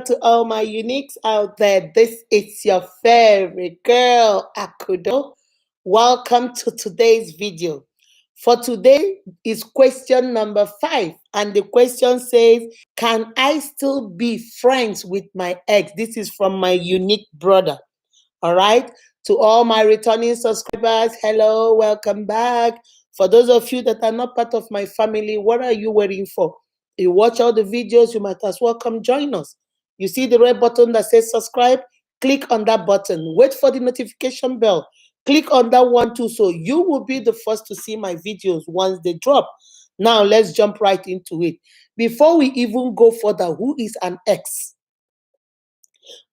to all my uniques out there. This is your favorite girl, Akudo. Welcome to today's video. For today is question number 5, and the question says, can I still be friends with my ex? This is from my unique brother. All right. To all my returning subscribers, hello, welcome back. For those of you that are not part of my family, what are you waiting for? You watch all the videos, you might as well come join us. You see the red button that says subscribe? Click on that button. Wait for the notification bell. Click on that one too, so you will be the first to see my videos once they drop. Now, let's jump right into it. Before we even go further, who is an ex?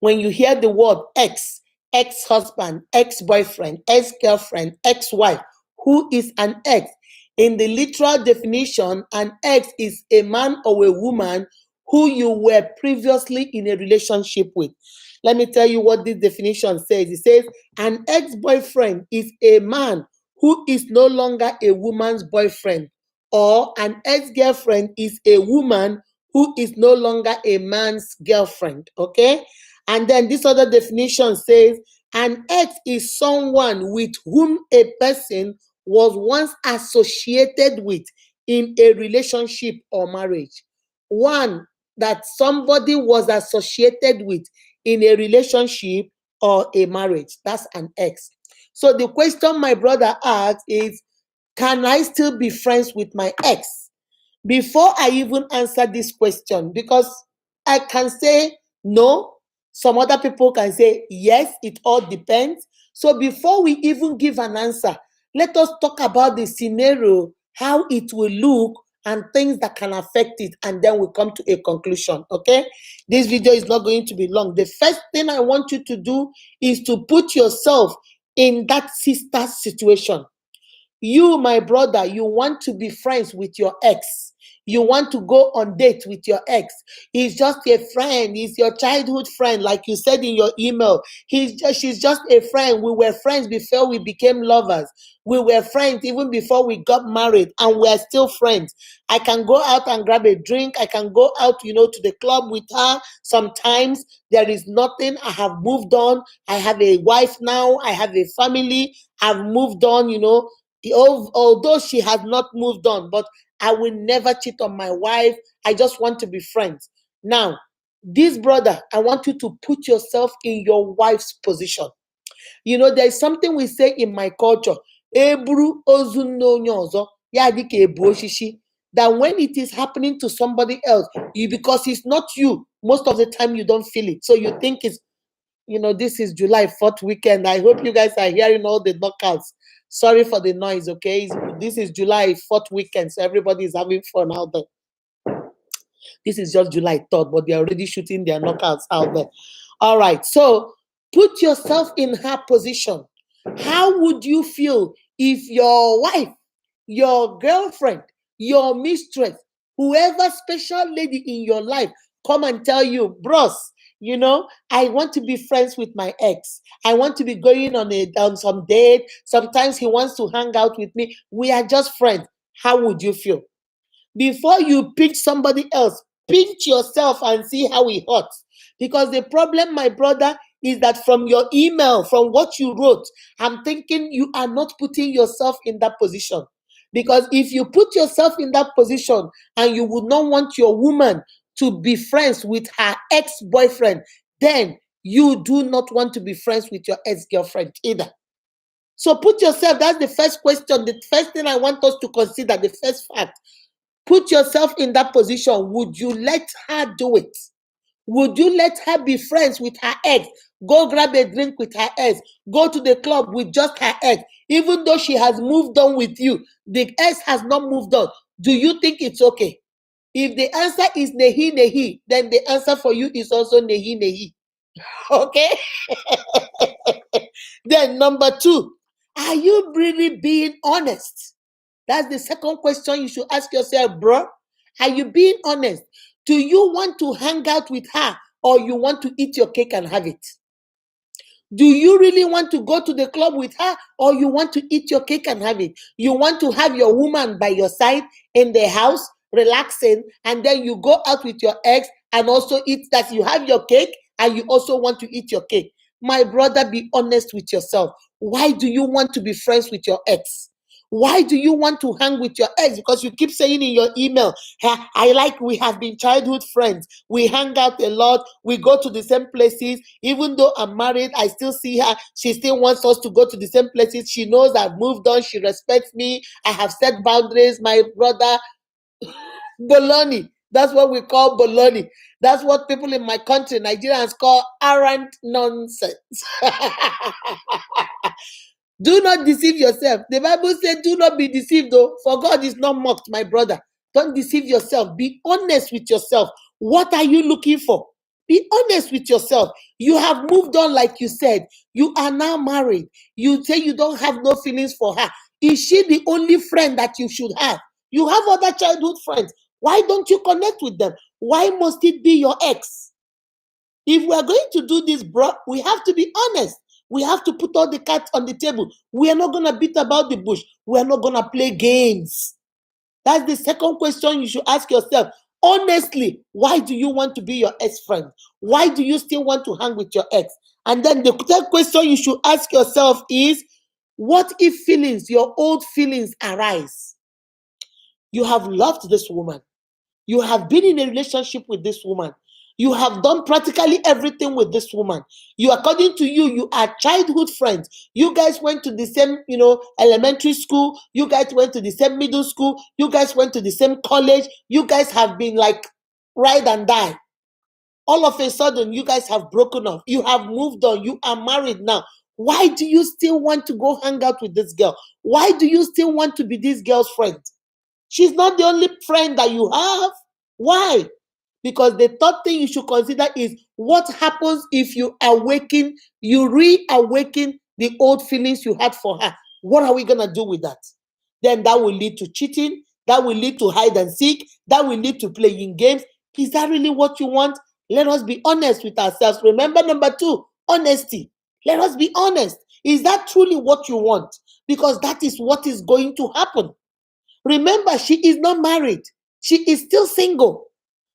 When you hear the word ex, ex-husband, ex-boyfriend, ex-girlfriend, ex-wife, who is an ex? In the literal definition, an ex is a man or a woman who you were previously in a relationship with. Let me tell you what this definition says. It says an ex-boyfriend is a man who is no longer a woman's boyfriend, or an ex-girlfriend is a woman who is no longer a man's girlfriend. Okay? And then this other definition says an ex is someone with whom a person was once associated with in a relationship or marriage. One that somebody was associated with in a relationship or a marriage. That's an ex. So the question my brother asked is, can I still be friends with my ex? Before I even answer this question, because I can say no, some other people can say yes, it all depends. So before we even give an answer, let us talk about the scenario, how it will look, and things that can affect it, and then we come to a conclusion, okay? This video is not going to be long. The first thing I want you to do is to put yourself in that sister's situation. You, my brother, you want to be friends with your ex. You want to go on date with your ex. He's just a friend. He's your childhood friend, like you said in your email. She's just a friend. We were friends before we became lovers. We were friends even before we got married, and we're still friends. I can go out and grab a drink. I can go out, to the club with her. Sometimes there is nothing. I have moved on. I have a wife now. I have a family. I've moved on, although she has not moved on, but I will never cheat on my wife. I just want to be friends. Now, this brother, I want you to put yourself in your wife's position. There's something we say in my culture, eburu ozu n'onye ọzọ, ya dịka ebu oshishi, that when it is happening to somebody else, because it's not you, most of the time you don't feel it. So you think it's, this is July 4th weekend. I hope you guys are hearing all the knockouts. Sorry for the noise, okay? This is July 4th weekend, so everybody is having fun out there. This is just July 3rd, but they're already shooting their knockouts out there. All right, so put yourself in her position. How would you feel if your wife, your girlfriend, your mistress, whoever special lady in your life come and tell you, bros, I want to be friends with my ex. I want to be going on some date. Sometimes he wants to hang out with me. We are just friends. How would you feel? Before you pinch somebody else, pinch yourself and see how it hurts. Because the problem, my brother, is that from your email, from what you wrote, I'm thinking you are not putting yourself in that position. Because if you put yourself in that position and you would not want your woman to be friends with her ex-boyfriend, then you do not want to be friends with your ex-girlfriend either. So put yourself, that's the first question. The first thing I want us to consider, the first fact, put yourself in that position. Would you let her do it? Would you let her be friends with her ex? Go grab a drink with her ex. Go to the club with just her ex. Even though she has moved on with you, the ex has not moved on. Do you think it's okay? If the answer is nehi nehi, then the answer for you is also nehi nehi. Okay? Then number 2, are you really being honest? That's the second question you should ask yourself, bro. Are you being honest? Do you want to hang out with her, or you want to eat your cake and have it? Do you really want to go to the club with her, or you want to eat your cake and have it? You want to have your woman by your side in the house, relaxing, and then you go out with your ex and also eat that. You have your cake and you also want to eat your cake. My brother, be honest with yourself. Why do you want to be friends with your ex? Why do you want to hang with your ex? Because you keep saying in your email, "Hey, we have been childhood friends. We hang out a lot. We go to the same places. Even though I'm married, I still see her. She still wants us to go to the same places. She knows I've moved on. She respects me. I have set boundaries." My brother, baloney. That's what we call baloney. That's what people in my country, Nigerians, call arrant nonsense. Do not deceive yourself. The Bible said, do not be deceived, though, for God is not mocked, my brother. Don't deceive yourself. Be honest with yourself. What are you looking for? Be honest with yourself. You have moved on, like you said. You are now married. You say you don't have no feelings for her. Is she the only friend that you should have? You have other childhood friends. Why don't you connect with them? Why must it be your ex? If we are going to do this, bro, we have to be honest. We have to put all the cards on the table. We are not going to beat about the bush. We are not going to play games. That's the second question you should ask yourself. Honestly, why do you want to be your ex-friend? Why do you still want to hang with your ex? And then the third question you should ask yourself is, what if feelings, your old feelings arise? You have loved this woman. You have been in a relationship with this woman. You have done practically everything with this woman. According to you, you are childhood friends. You guys went to the same, elementary school. You guys went to the same middle school. You guys went to the same college. You guys have been like ride and die. All of a sudden, you guys have broken up. You have moved on. You are married now. Why do you still want to go hang out with this girl? Why do you still want to be this girl's friend? She's not the only friend that you have. Why? Because the third thing you should consider is, what happens if you reawaken the old feelings you had for her? What are we going to do with that? Then that will lead to cheating. That will lead to hide and seek. That will lead to playing games. Is that really what you want? Let us be honest with ourselves. Remember, number 2, honesty. Let us be honest. Is that truly what you want? Because that is what is going to happen. Remember, she is not married. She is still single.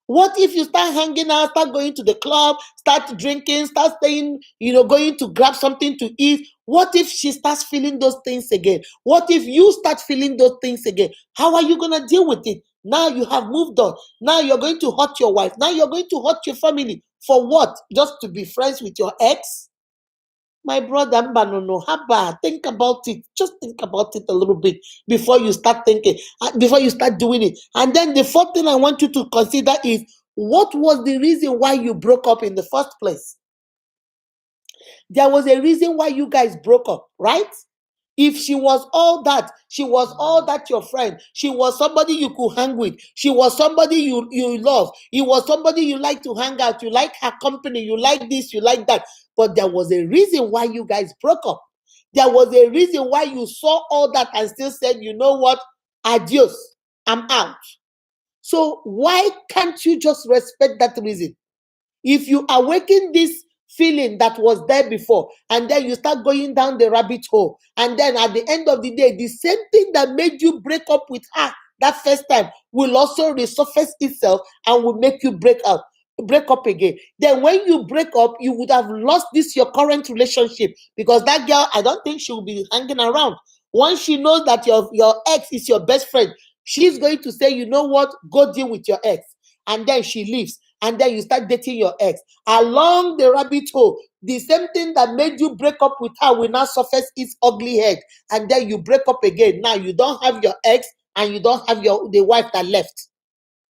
What if you start hanging out, start going to the club, start drinking, start staying, going to grab something to eat? What if she starts feeling those things again? What if you start feeling those things again? How are you going to deal with it? Now you have moved on. Now you're going to hurt your wife. Now you're going to hurt your family. For what? Just to be friends with your ex? My brother, no, haba, think about it. Just think about it a little bit before you start thinking, before you start doing it. And then the fourth thing I want you to consider is, what was the reason why you broke up in the first place? There was a reason why you guys broke up, right? If she was all that your friend. She was somebody you could hang with. She was somebody you love. It was somebody you like to hang out. You like her company. You like this, you like that. But there was a reason why you guys broke up. There was a reason why you saw all that and still said, you know what? Adios. I'm out. So why can't you just respect that reason? If you awaken this feeling that was there before, and then you start going down the rabbit hole, and then at the end of the day, the same thing that made you break up with her that first time will also resurface itself and will make you break up again. Then when you break up, you would have lost your current relationship, because that girl, I don't think she will be hanging around. Once she knows that your ex is your best friend, she's going to say, you know what, go deal with your ex. And then she leaves. And then you start dating your ex. Along the rabbit hole, the same thing that made you break up with her will now surface its ugly head. And then you break up again. Now you don't have your ex and you don't have the wife that left.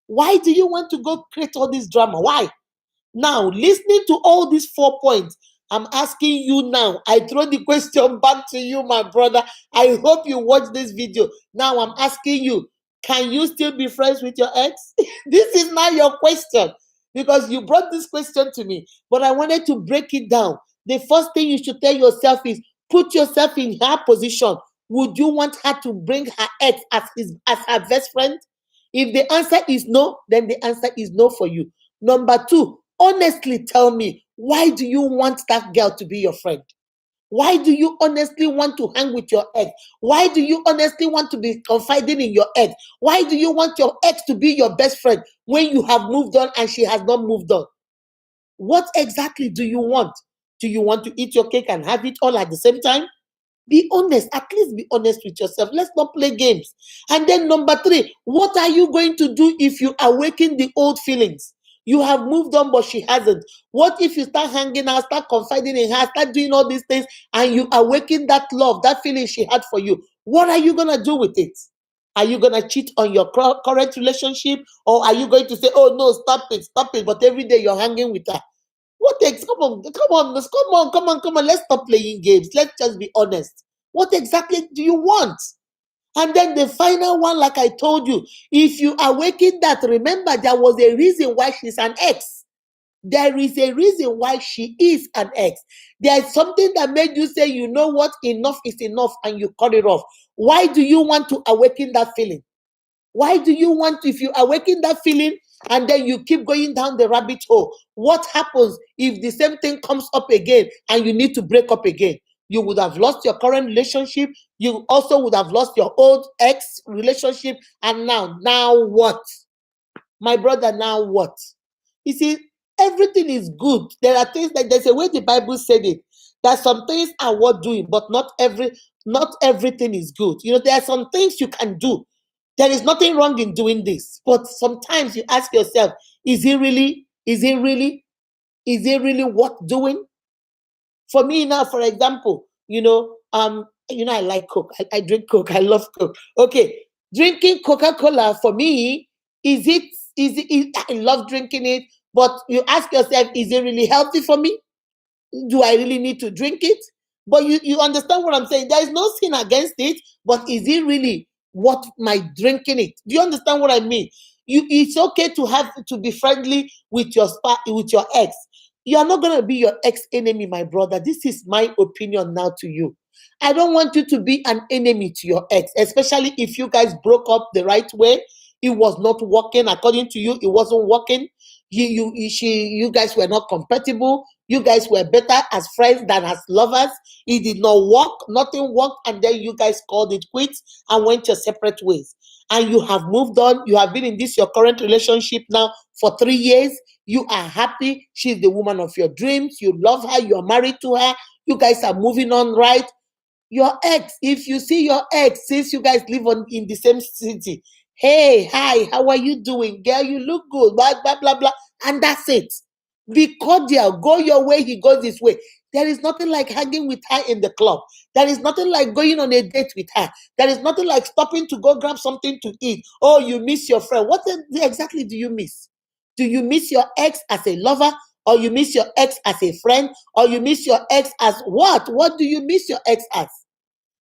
Why do you want to go create all this drama? Why? Now, listening to all these 4 points, I'm asking you now. I throw the question back to you, my brother. I hope you watch this video. Now I'm asking you, can you still be friends with your ex? This is now your question, because you brought this question to me, but I wanted to break it down. The first thing you should tell yourself is, put yourself in her position. Would you want her to bring her ex as her best friend? If the answer is no, then the answer is no for you. Number 2, honestly tell me, why do you want that girl to be your friend? Why do you honestly want to hang with your ex? Why do you honestly want to be confiding in your ex? Why do you want your ex to be your best friend when you have moved on and she has not moved on? What exactly do you want? Do you want to eat your cake and have it all at the same time? Be honest. At least be honest with yourself. Let's not play games. And then number 3, what are you going to do if you awaken the old feelings? You have moved on, but she hasn't. What if you start hanging out, start confiding in her, start doing all these things, and you awaken that love, that feeling she had for you? What are you going to do with it? Are you going to cheat on your current relationship? Or are you going to say, oh no, stop it, but every day you're hanging with her? What come on. Let's stop playing games. Let's just be honest. What exactly do you want? And then the final one, like I told you, if you awaken that, remember there was a reason why she's an ex. There is a reason why she is an ex. There's something that made you say, you know what, enough is enough, and you cut it off. Why do you want to awaken that feeling? Why do you want, if you awaken that feeling and then you keep going down the rabbit hole, what happens if the same thing comes up again and you need to break up again? You would have lost your current relationship. You also would have lost your old ex relationship. And now what? My brother, now what? You see, everything is good. There are things like there's a way the Bible said it, that some things are worth doing, but not everything is good. You know, there are some things you can do. There is nothing wrong in doing this. But sometimes you ask yourself, is it really worth doing? For me now, for example, I like Coke. I drink Coke. I love Coke. Okay, drinking Coca-Cola for me, I love drinking it, but you ask yourself, is it really healthy for me? Do I really need to drink it? But you understand what I'm saying? There is no sin against it, but is it really worth my drinking it? Do you understand what I mean? It's okay to have to be friendly with with your ex. You are not gonna be your ex enemy, my brother. This is my opinion now to you. I don't want you to be an enemy to your ex, especially if you guys broke up the right way. It was not working according to you. It wasn't working. You guys were not compatible. You guys were better as friends than as lovers. It did not work. Nothing worked. And then you guys called it quits and went your separate ways. And you have moved on. You have been in your current relationship now for 3 years. You are happy. She's the woman of your dreams. You love her. You're married to her. You guys are moving on, right? Your ex, if you see your ex, since you guys live in the same city, hey, hi, how are you doing? Girl, you look good, blah, blah, blah, blah. And that's it. Be cordial. Go your way, he goes his way. There is nothing like hanging with her in the club. There is nothing like going on a date with her. There is nothing like stopping to go grab something to eat. Oh, you miss your friend. What exactly do you miss? Do you miss your ex as a lover? Or you miss your ex as a friend? Or you miss your ex as what? What do you miss your ex as?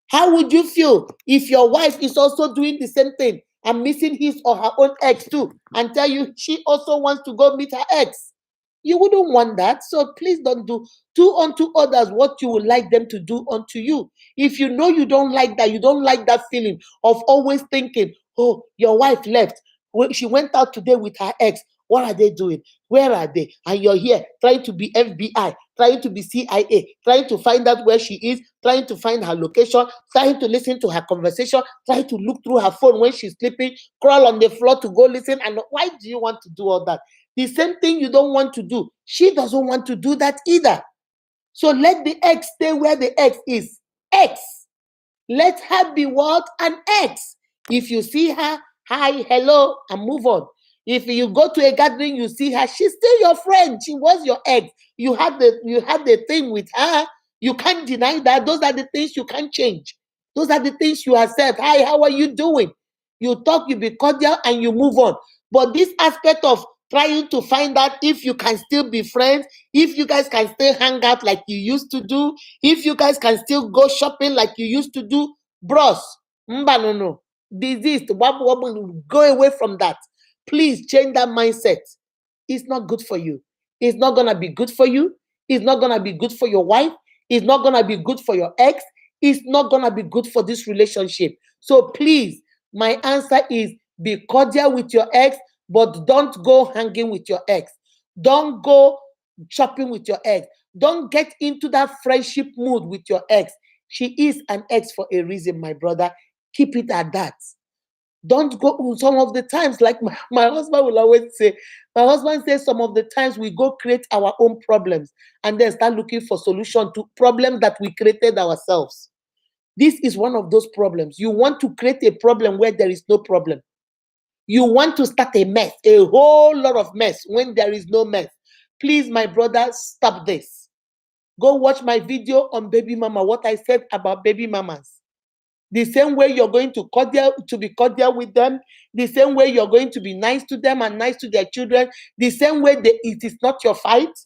How would you feel if your wife is also doing the same thing and missing his or her own ex too, and tell you she also wants to go meet her ex? You wouldn't want that. So please don't do unto others what you would like them to do unto you. If you know you don't like that, you don't like that feeling of always thinking, oh, your wife left. She went out today with her ex. What are they doing? Where are they? And you're here trying to be FBI, trying to be CIA, trying to find out where she is, trying to find her location, trying to listen to her conversation, trying to look through her phone when she's sleeping, crawl on the floor to go listen. And why do you want to do all that? The same thing you don't want to do. She doesn't want to do that either. So let the ex stay where the ex is. Ex. Let her be what? An ex. If you see her, hi, hello, and move on. If you go to a gathering, you see her, she's still your friend. She was your ex. You had the thing with her. You can't deny that. Those are the things you can't change. Those are the things you have said. Hi, how are you doing? You talk, you be cordial, and you move on. But this aspect of trying to find out if you can still be friends, if you guys can still hang out like you used to do, if you guys can still go shopping like you used to do, bros, no. Desist, wobble, go away from that. Please change that mindset. It's not good for you. It's not going to be good for you. It's not going to be good for your wife. It's not going to be good for your ex. It's not going to be good for this relationship. So please, my answer is be cordial with your ex, but don't go hanging with your ex. Don't go shopping with your ex. Don't get into that friendship mood with your ex. She is an ex for a reason, my brother. Keep it at that. Don't go some of the times, like my husband will always say, my husband says some of the times we go create our own problems and then start looking for solution to problems that we created ourselves. This is one of those problems. You want to create a problem where there is no problem. You want to start a mess, a whole lot of mess when there is no mess. Please, my brother, stop this. Go watch my video on baby mama, what I said about baby mamas. The same way you're going to be cordial with them, the same way you're going to be nice to them and nice to their children, the same way it is not your fight.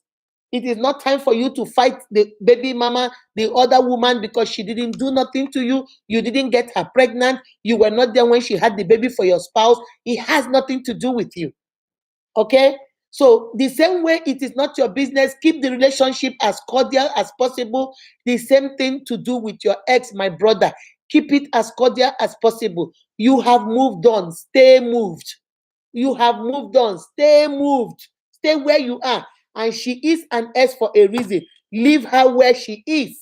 It is not time for you to fight the baby mama, the other woman, because she didn't do nothing to you. You didn't get her pregnant. You were not there when she had the baby for your spouse. It has nothing to do with you. Okay? So the same way it is not your business, keep the relationship as cordial as possible. The same thing to do with your ex, my brother. Keep it as cordial as possible. You have moved on. Stay moved. You have moved on. Stay moved. Stay where you are. And she is an ex for a reason. Leave her where she is.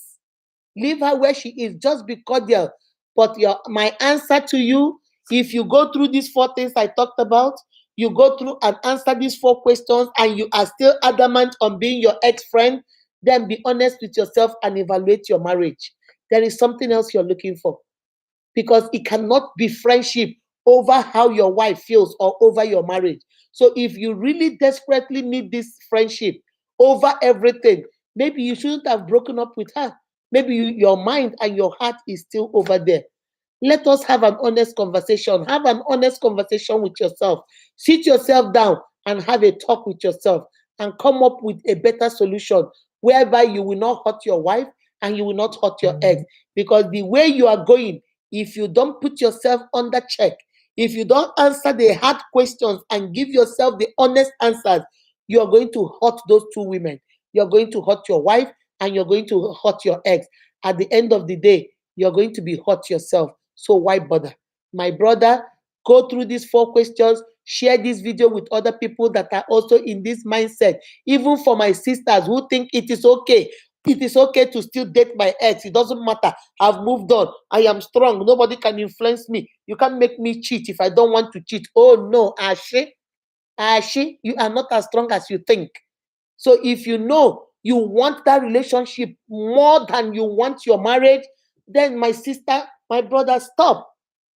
Leave her where she is. Just be cordial. But my answer to you, if you go through these 4 things I talked about, you go through and answer these 4 questions, and you are still adamant on being your ex-friend, then be honest with yourself and evaluate your marriage. There is something else you're looking for. Because it cannot be friendship over how your wife feels or over your marriage. So if you really desperately need this friendship over everything, maybe you shouldn't have broken up with her. Maybe your mind and your heart is still over there. Let us have an honest conversation. Have an honest conversation with yourself. Sit yourself down and have a talk with yourself and come up with a better solution whereby you will not hurt your wife and you will not hurt your ex. Because the way you are going, if you don't put yourself under check, if you don't answer the hard questions and give yourself the honest answers, you are going to hurt those 2 women. You're going to hurt your wife and you're going to hurt your ex. At the end of the day, you're going to be hurt yourself. So why bother? My brother, go through these 4 questions. Share this video with other people that are also in this mindset. Even for my sisters who think it is okay. It is okay to still date my ex. It doesn't matter. I've moved on. I am strong. Nobody can influence me. You can't make me cheat if I don't want to cheat. Oh no, Ashi. Ashi, you are not as strong as you think. So if you know you want that relationship more than you want your marriage, then my sister, my brother, stop.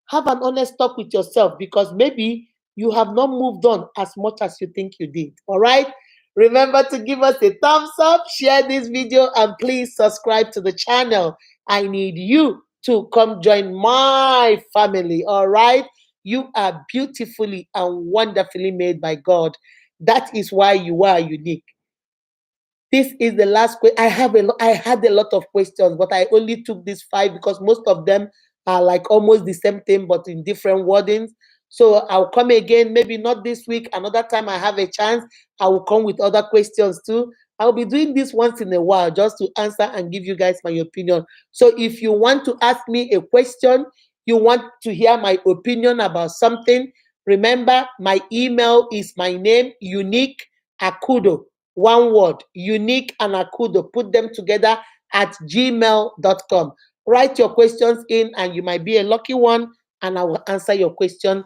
Have an honest talk with yourself, because maybe you have not moved on as much as you think you did. All right? Remember to give us a thumbs up, share this video, and please subscribe to the channel. I need you to come join my family. All right? You are beautifully and wonderfully made by God. That is why you are unique. This is the last question. I had a lot of questions, but I only took these 5 because most of them are like almost the same thing, but in different wordings. So I'll come again, maybe not this week. Another time I have a chance, I will come with other questions too. I'll be doing this once in a while just to answer and give you guys my opinion. So if you want to ask me a question, you want to hear my opinion about something, remember my email is my name, UNIQUEAKUDO. One word, unique and akudo, put them together at gmail.com. Write your questions in and you might be a lucky one, and I will answer your question,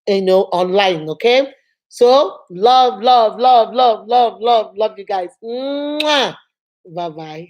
online. Okay? So love, love, love, love, love, love, love you guys. Mwah! Bye-bye.